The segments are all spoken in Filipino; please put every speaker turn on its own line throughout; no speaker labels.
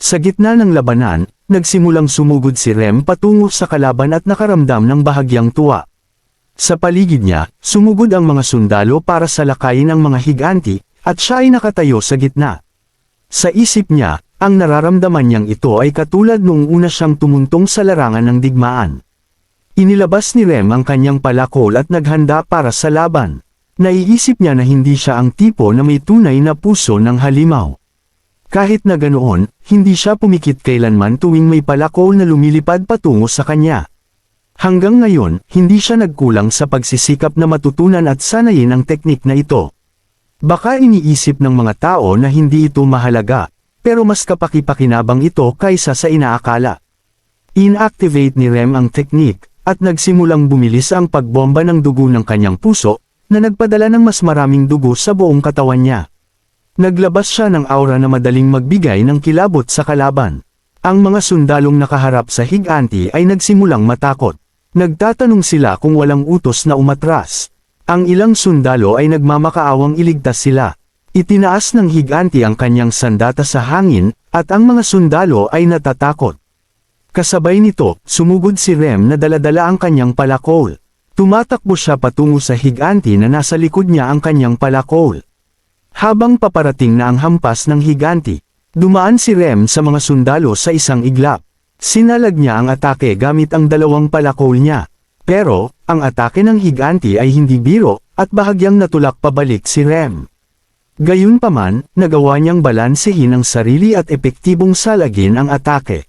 Sa gitna ng labanan, nagsimulang sumugod si Rem patungo sa kalaban at nakaramdam ng bahagyang tuwa. Sa paligid niya, sumugod ang mga sundalo para salakayin ang mga higanti, at siya ay nakatayo sa gitna. Sa isip niya, ang nararamdaman niyang ito ay katulad noong una siyang tumuntong sa larangan ng digmaan. Inilabas ni Rem ang kanyang palakol at naghanda para sa laban. Naiisip niya na hindi siya ang tipo na may tunay na puso ng halimaw. Kahit na ganoon, hindi siya pumikit kailanman tuwing may palakol na lumilipad patungo sa kanya. Hanggang ngayon, hindi siya nagkulang sa pagsisikap na matutunan at sanayin ang teknik na ito. Baka iniisip ng mga tao na hindi ito mahalaga, pero mas kapaki-pakinabang ito kaysa sa inaakala. Inactivate ni Rem ang teknik, at nagsimulang bumilis ang pagbomba ng dugo ng kanyang puso, na nagpadala ng mas maraming dugo sa buong katawan niya. Naglabas siya ng aura na madaling magbigay ng kilabot sa kalaban. Ang mga sundalong nakaharap sa higanti ay nagsimulang matakot. Nagtatanong sila kung walang utos na umatras. Ang ilang sundalo ay nagmamakaawang iligtas sila. Itinaas ng higanti ang kanyang sandata sa hangin, at ang mga sundalo ay natatakot. Kasabay nito, sumugod si Rem na daladala ang kanyang palakol. Tumatakbo siya patungo sa higanti na nasa likod niya ang kanyang palakol. Habang paparating na ang hampas ng higanti, dumaan si Rem sa mga sundalo sa isang iglap. Sinalag niya ang atake gamit ang dalawang palakol niya. Pero, ang atake ng higanti ay hindi biro, at bahagyang natulak pabalik si Rem. Gayunpaman, nagawa niyang balansehin ang sarili at epektibong salagin ang atake.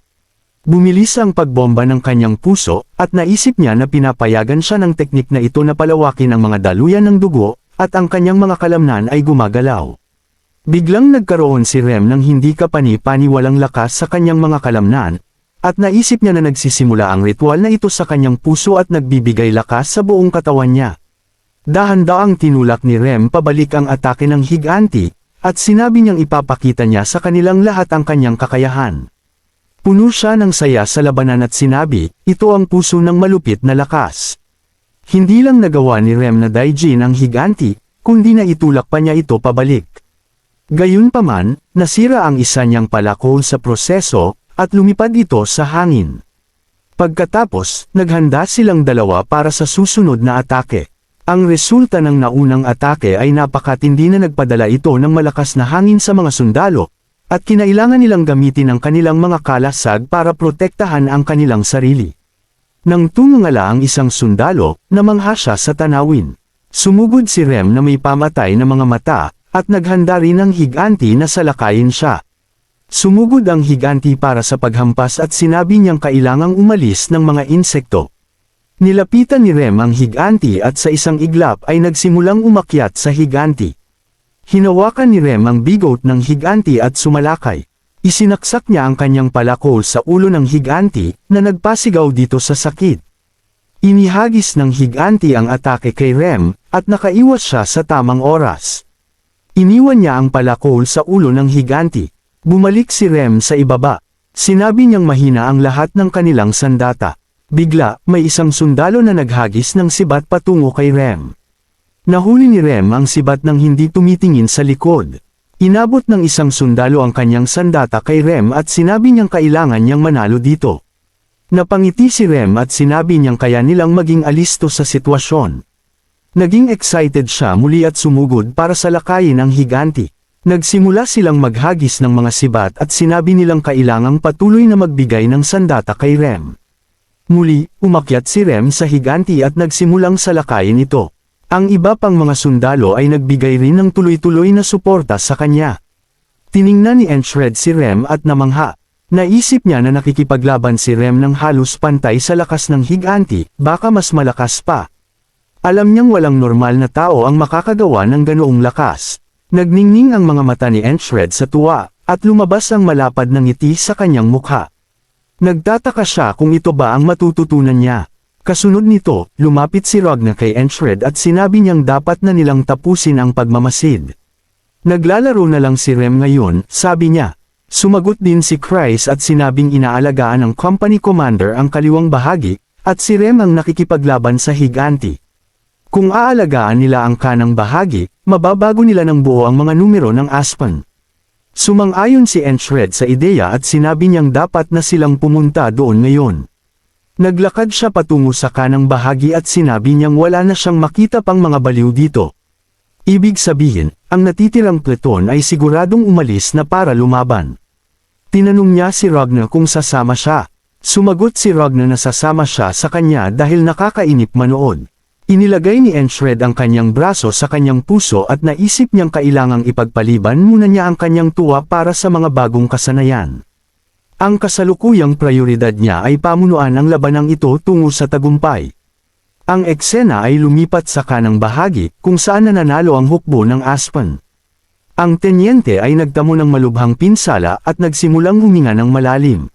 Bumilis ang pagbomba ng kanyang puso, at naisip niya na pinapayagan siya ng teknik na ito na palawakin ang mga daluyan ng dugo, at ang kanyang mga kalamnan ay gumagalaw. Biglang nagkaroon si Rem ng hindi kapani-paniwalang lakas sa kanyang mga kalamnan, at naisip niya na nagsisimula ang ritual na ito sa kanyang puso at nagbibigay lakas sa buong katawan niya. Dahan-daang tinulak ni Rem pabalik ang atake ng higanti, at sinabi niyang ipapakita niya sa kanilang lahat ang kanyang kakayahan. Puno siya ng saya sa labanan at sinabi, ito ang puso ng malupit na lakas. Hindi lang nagawa ni Rem na daijin ang higanti, kundi na itulak pa niya ito pabalik. Gayunpaman, nasira ang isa niyang palakol sa proseso, at lumipad ito sa hangin. Pagkatapos, naghanda silang dalawa para sa susunod na atake. Ang resulta ng naunang atake ay napakatindi na nagpadala ito ng malakas na hangin sa mga sundalo, at kinailangan nilang gamitin ang kanilang mga kalasag para protektahan ang kanilang sarili. Nang tumungala ang isang sundalo, namangha siya sa tanawin. Sumugod si Rem na may pamatay na mga mata, at naghanda rin ang higanti na salakayin siya. Sumugod ang higanti para sa paghampas at sinabi niyang kailangang umalis ng mga insekto. Nilapitan ni Rem ang higanti at sa isang iglap ay nagsimulang umakyat sa higanti. Hinawakan ni Rem ang bigot ng higanti at sumalakay. Isinaksak niya ang kanyang palakol sa ulo ng higanti, na nagpasigaw dito sa sakit. Inihagis ng higanti ang atake kay Rem, at nakaiwas siya sa tamang oras. Iniwan niya ang palakol sa ulo ng higanti. Bumalik si Rem sa ibaba. Sinabi niyang mahina ang lahat ng kanilang sandata. Bigla, may isang sundalo na naghagis ng sibat patungo kay Rem. Nahuli ni Rem ang sibat nang hindi tumitingin sa likod. Inabot ng isang sundalo ang kanyang sandata kay Rem at sinabi niyang kailangan niyang manalo dito. Napangiti si Rem at sinabi niyang kaya nilang maging alisto sa sitwasyon. Naging excited siya muli at sumugod para salakayin ang higanti. Nagsimula silang maghagis ng mga sibat at sinabi nilang kailangang patuloy na magbigay ng sandata kay Rem. Muli, umakyat si Rem sa higanti at nagsimulang salakayin ito. Ang iba pang mga sundalo ay nagbigay rin ng tuloy-tuloy na suporta sa kanya. Tiningnan ni Enshred si Rem at namangha. Naisip niya na nakikipaglaban si Rem ng halos pantay sa lakas ng higanti, baka mas malakas pa. Alam niyang walang normal na tao ang makakagawa ng ganoong lakas. Nagningning ang mga mata ni Enshred sa tuwa, at lumabas ang malapad na ngiti sa kanyang mukha. Nagtataka siya kung ito ba ang matututunan niya. Kasunod nito, lumapit si Ragna kay Enshred at sinabi niyang dapat na nilang tapusin ang pagmamasid. Naglalaro na lang si Rem ngayon, sabi niya. Sumagot din si Chris at sinabing inaalagaan ng company commander ang kaliwang bahagi, at si Rem ang nakikipaglaban sa higanti. Kung aalagaan nila ang kanang bahagi, mababago nila ng buo ang mga numero ng Aspen. Sumang-ayon si Enshred sa ideya at sinabi niyang dapat na silang pumunta doon ngayon. Naglakad siya patungo sa kanang bahagi at sinabi niyang wala na siyang makita pang mga baliw dito. Ibig sabihin, ang natitirang Pleton ay siguradong umalis na para lumaban. Tinanong niya si Ragnar kung sasama siya. Sumagot si Ragnar na sasama siya sa kanya dahil nakakainip manood. Inilagay ni Enshred ang kanyang braso sa kanyang puso at naisip niyang kailangang ipagpaliban muna niya ang kanyang tuwa para sa mga bagong kasanayan. Ang kasalukuyang prioridad niya ay pamunuan ang labanang ito tungo sa tagumpay. Ang eksena ay lumipat sa kanang bahagi kung saan nananalo ang hukbo ng Aspen. Ang tenyente ay nagtamo ng malubhang pinsala at nagsimulang huminga ng malalim.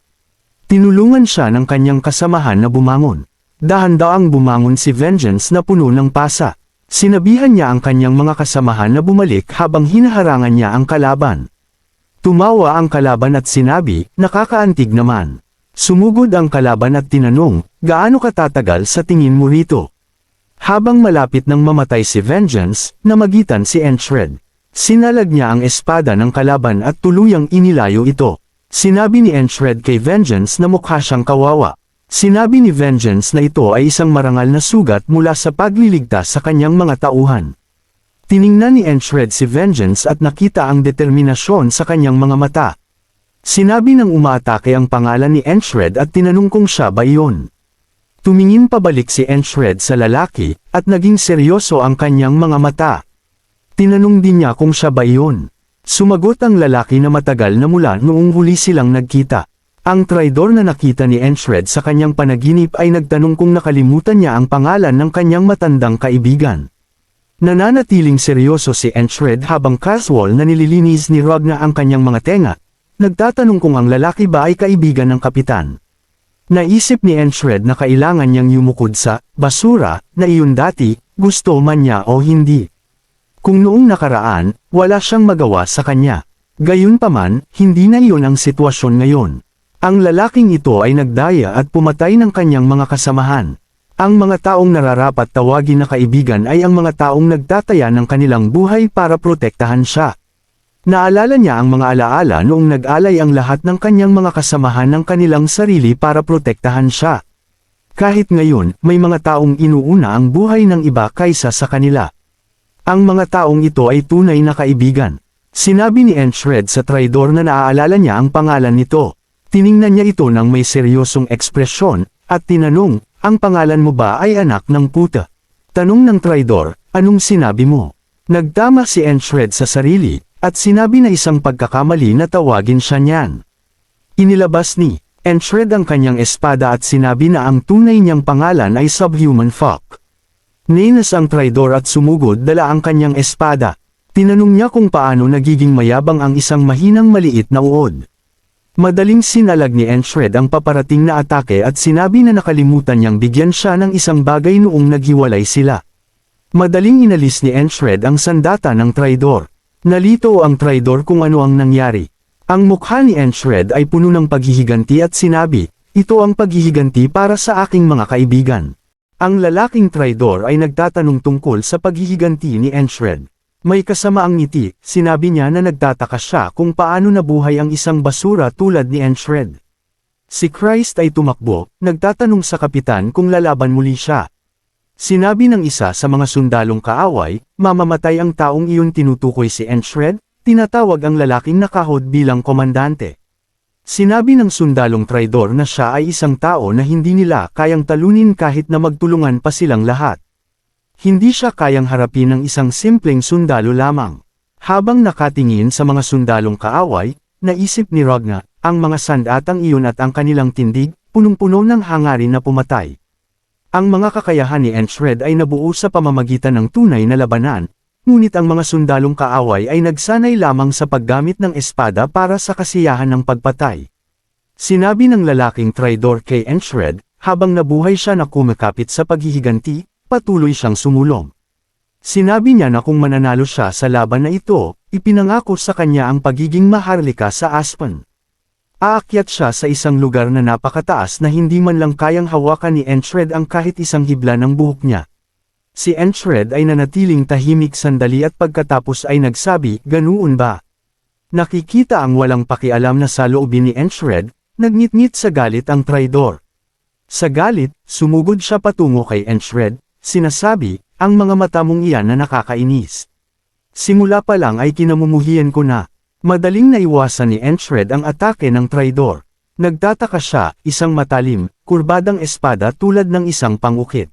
Tinulungan siya ng kanyang kasamahan na bumangon. Dahan-daang bumangon si Vengeance na puno ng pasa. Sinabihan niya ang kanyang mga kasamahan na bumalik habang hinaharangan niya ang kalaban. Tumawa ang kalaban at sinabi, nakakaantig naman. Sumugod ang kalaban at tinanong, gaano katatagal sa tingin mo rito? Habang malapit nang mamatay si Vengeance, namagitan si Enshred. Sinalag niya ang espada ng kalaban at tuluyang inilayo ito. Sinabi ni Enshred kay Vengeance na mukha siyang kawawa. Sinabi ni Vengeance na ito ay isang marangal na sugat mula sa pagliligtas sa kanyang mga tauhan. Tiningnan ni Enshred si Vengeance at nakita ang determinasyon sa kanyang mga mata. Sinabi ng umaatake ang pangalan ni Enshred at tinanong kung siya ba iyon. Tumingin pabalik si Enshred sa lalaki at naging seryoso ang kanyang mga mata. Tinanong din niya kung siya ba iyon. Sumagot ang lalaki na matagal na mula noong huli silang nagkita. Ang traidor na nakita ni Enshred sa kanyang panaginip ay nagtanong kung nakalimutan niya ang pangalan ng kanyang matandang kaibigan. Nananatiling seryoso si Enshred habang casual na nililinis ni Ragnar ang kanyang mga tenga, nagtatanong kung ang lalaki ba ay kaibigan ng kapitan. Naisip ni Enshred na kailangan niyang yumukod sa basura na iyon dati, gusto man niya o hindi. Kung noong nakaraan, wala siyang magawa sa kanya. Gayunpaman, hindi na iyon ang sitwasyon ngayon. Ang lalaking ito ay nagdaya at pumatay ng kanyang mga kasamahan. Ang mga taong nararapat tawagin na kaibigan ay ang mga taong nagtataya ng kanilang buhay para protektahan siya. Naalala niya ang mga alaala noong nag-alay ang lahat ng kanyang mga kasamahan ng kanilang sarili para protektahan siya. Kahit ngayon, may mga taong inuuna ang buhay ng iba kaysa sa kanila. Ang mga taong ito ay tunay na kaibigan. Sinabi ni Enshred sa traidor na naaalala niya ang pangalan nito. Tiningnan niya ito ng may seryosong ekspresyon, at tinanong, ang pangalan mo ba ay anak ng puta? Tanong ng traidor, anong sinabi mo? Nagtama si Enshred sa sarili, at sinabi na isang pagkakamali na tawagin siya niyan. Inilabas ni Enshred ang kanyang espada at sinabi na ang tunay niyang pangalan ay Subhuman Fuck. Ninas ang traidor at sumugod dala ang kanyang espada. Tinanong niya kung paano nagiging mayabang ang isang mahinang maliit na uod. Madaling sinalag ni Enshred ang paparating na atake at sinabi na nakalimutan niyang bigyan siya ng isang bagay noong naghiwalay sila. Madaling inalis ni Enshred ang sandata ng traidor. Nalito ang traidor kung ano ang nangyari. Ang mukha ni Enshred ay puno ng paghihiganti at sinabi, ito ang paghihiganti para sa aking mga kaibigan. Ang lalaking traidor ay nagtatanong tungkol sa paghihiganti ni Enshred. May kasamaang ngiti, sinabi niya na nagtataka siya kung paano nabuhay ang isang basura tulad ni Enshred. Si Christ ay tumakbo, nagtatanong sa kapitan kung lalaban muli siya. Sinabi ng isa sa mga sundalong kaaway, mamamatay ang taong iyon. Tinutukoy si Enshred, tinatawag ang lalaking nakahod bilang komandante. Sinabi ng sundalong traidor na siya ay isang tao na hindi nila kayang talunin kahit na magtulungan pa silang lahat. Hindi siya kayang harapin ng isang simpleng sundalo lamang. Habang nakatingin sa mga sundalong kaaway, naisip ni Ragnar, ang mga sandatang iyon at ang kanilang tindig, punong-puno ng hangarin na pumatay. Ang mga kakayahan ni Enshred ay nabuo sa pamamagitan ng tunay na labanan, ngunit ang mga sundalong kaaway ay nagsanay lamang sa paggamit ng espada para sa kasiyahan ng pagpatay. Sinabi ng lalaking traidor kay Enshred, habang nabuhay siya na kumakapit sa paghihiganti, patuloy siyang sumulong. Sinabi niya na kung mananalo siya sa laban na ito, ipinangako sa kanya ang pagiging maharlika sa Aspen. Aakyat siya sa isang lugar na napakataas na hindi man lang kayang hawakan ni Enshred ang kahit isang hibla ng buhok niya. Si Enshred ay nanatiling tahimik sandali at pagkatapos ay nagsabi, ganoon ba? Nakikita ang walang pakialam na saloobin ni Enshred, nagngit-ngit sa galit ang traidor. Sa galit, sumugod siya patungo kay Enshred, sinasabi, ang mga mata mong iyan na nakakainis. Simula pa lang ay kinamumuhian ko na. Madaling naiwasan ni Enshred ang atake ng traidor. Nagtataka siya, isang matalim, kurbadang espada tulad ng isang pangukit.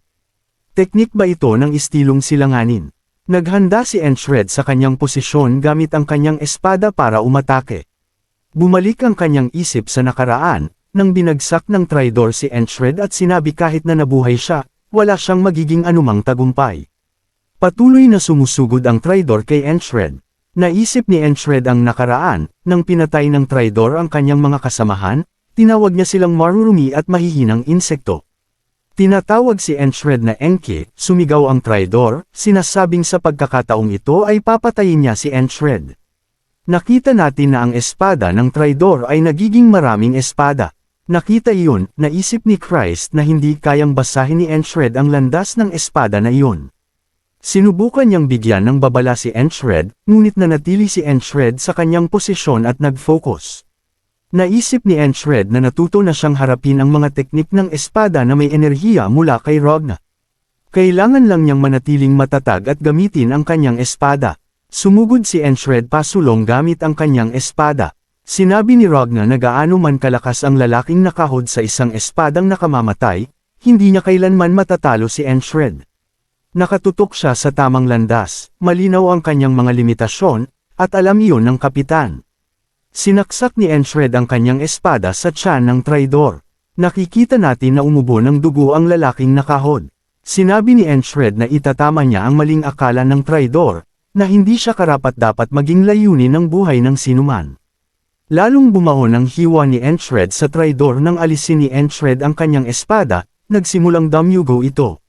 Teknik ba ito ng istilong silanganin? Naghanda si Enshred sa kanyang posisyon gamit ang kanyang espada para umatake. Bumalik ang kanyang isip sa nakaraan, nang binagsak ng traidor si Enshred at sinabi kahit na nabuhay siya, wala siyang magiging anumang tagumpay. Patuloy na sumusugod ang traidor kay Enshred. Naisip ni Enshred ang nakaraan, nang pinatay ng traidor ang kanyang mga kasamahan, tinawag niya silang marurumi at mahihinang insekto. Tinatawag si Enshred na Enki, sumigaw ang traidor, sinasabing sa pagkakataong ito ay papatayin niya si Enshred. Nakita natin na ang espada ng traidor ay nagiging maraming espada. Nakita iyon, naisip ni Christ na hindi kayang basahin ni Enshred ang landas ng espada na iyon. Sinubukan niyang bigyan ng babala si Enshred, ngunit nanatili si Enshred sa kanyang posisyon at nag-focus. Naisip ni Enshred na natuto na siyang harapin ang mga teknik ng espada na may enerhiya mula kay Ragna. Kailangan lang niyang manatiling matatag at gamitin ang kanyang espada. Sumugod si Enshred pasulong gamit ang kanyang espada. Sinabi ni Ragna na gaano man kalakas ang lalaking nakahod sa isang espadang nakamamatay, hindi niya kailanman matatalo si Enshred. Nakatutok siya sa tamang landas, malinaw ang kanyang mga limitasyon, at alam iyon ng kapitan. Sinaksak ni Enshred ang kanyang espada sa tiyan ng traidor. Nakikita natin na umubo ng dugo ang lalaking nakahod. Sinabi ni Enshred na itatama niya ang maling akala ng traidor, na hindi siya karapat-dapat maging layunin ng buhay ng sinuman. Lalong bumaon ang hiwa ni Enshred sa traidor nang alisin ni Enshred ang kanyang espada, nagsimulang damyugo ito.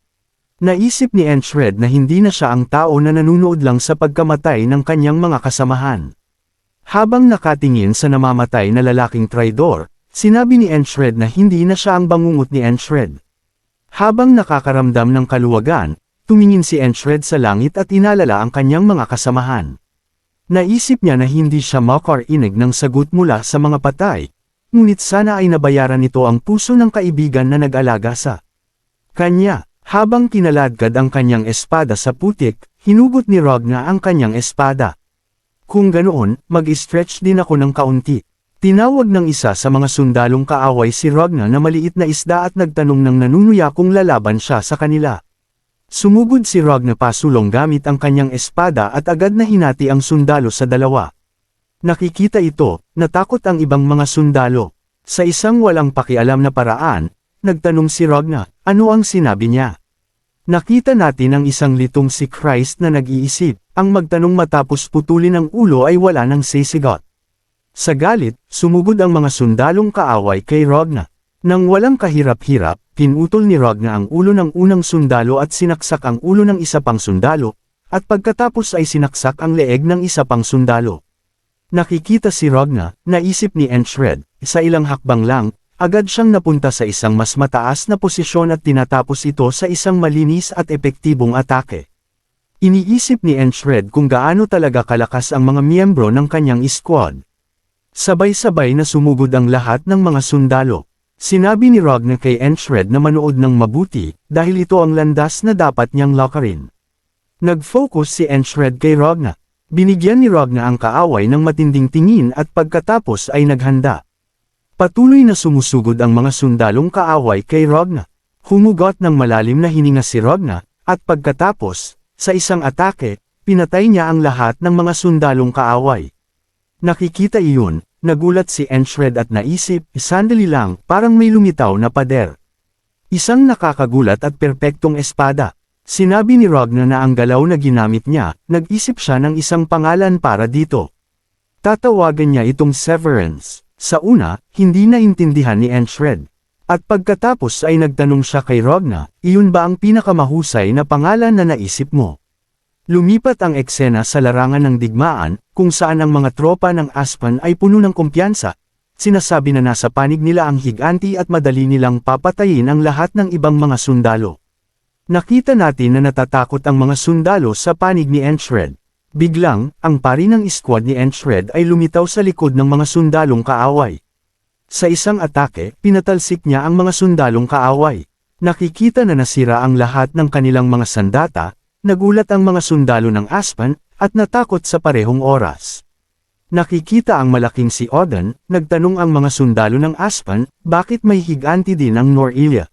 Naisip ni Enshred na hindi na siya ang tao na nanunood lang sa pagkamatay ng kanyang mga kasamahan. Habang nakatingin sa namamatay na lalaking traidor, sinabi ni Enshred na hindi na siya ang bangungot ni Enshred. Habang nakakaramdam ng kaluwagan, tumingin si Enshred sa langit at inalala ang kanyang mga kasamahan. Naisip niya na hindi siya makarinig ng sagot mula sa mga patay, ngunit sana ay nabayaran nito ang puso ng kaibigan na nag-alaga sa kanya. Habang kinaladkad ang kanyang espada sa putik, hinugot ni Ragna ang kanyang espada. Kung ganoon, mag-stretch din ako ng kaunti. Tinawag ng isa sa mga sundalong kaaway si Ragna na maliit na isda at nagtanong ng nanunuya kung lalaban siya sa kanila. Sumugod si Ragna pasulong gamit ang kanyang espada at agad na hinati ang sundalo sa dalawa. Nakikita ito, natakot ang ibang mga sundalo. Sa isang walang pakialam na paraan, nagtanong si Ragna, ano ang sinabi niya? Nakita natin ang isang litong si Christ na nag-iisip, ang magtanong matapos putulin ang ulo ay wala ng sisigot. Sa galit, sumugod ang mga sundalong kaaway kay Ragna. Nang walang kahirap-hirap, pinutol ni Ragna ang ulo ng unang sundalo at sinaksak ang ulo ng isa pang sundalo, at pagkatapos ay sinaksak ang leeg ng isa pang sundalo. Nakikita si Ragna, naisip ni Enshred, sa ilang hakbang lang, agad siyang napunta sa isang mas mataas na posisyon at tinatapos ito sa isang malinis at epektibong atake. Iniisip ni Enshred kung gaano talaga kalakas ang mga miyembro ng kanyang squad. Sabay-sabay na sumugod ang lahat ng mga sundalo. Sinabi ni Ragna kay Enshred na manood ng mabuti, dahil ito ang landas na dapat niyang lakarin. Nag-focus si Enshred kay Ragna. Binigyan ni Ragna ang kaaway ng matinding tingin at pagkatapos ay naghanda. Patuloy na sumusugod ang mga sundalong kaaway kay Ragna. Humugot ng malalim na hininga si Ragna, at pagkatapos, sa isang atake, pinatay niya ang lahat ng mga sundalong kaaway. Nakikita iyon, nagulat si Enshred at naisip, sandali lang, parang may lumitaw na pader. Isang nakakagulat at perpektong espada. Sinabi ni Ragna na ang galaw na ginamit niya, nag-isip siya ng isang pangalan para dito. Tatawagan niya itong Severance. Sa una, hindi naintindihan ni Enshred. At pagkatapos ay nagtanong siya kay Ragna, iyon ba ang pinakamahusay na pangalan na naisip mo? Lumipat ang eksena sa larangan ng digmaan, kung saan ang mga tropa ng Aspan ay puno ng kumpiyansa. Sinasabi na nasa panig nila ang higanti at madali nilang papatayin ang lahat ng ibang mga sundalo. Nakita natin na natatakot ang mga sundalo sa panig ni Enshred. Biglang, ang pari ng squad ni Enchred ay lumitaw sa likod ng mga sundalong kaaway. Sa isang atake, pinatalsik niya ang mga sundalong kaaway. Nakikita na nasira ang lahat ng kanilang mga sandata, nagulat ang mga sundalo ng Aspan, at natakot sa parehong oras. Nakikita ang malaking si Odin, nagtanong ang mga sundalo ng Aspan, bakit may higanti din ang Norilia.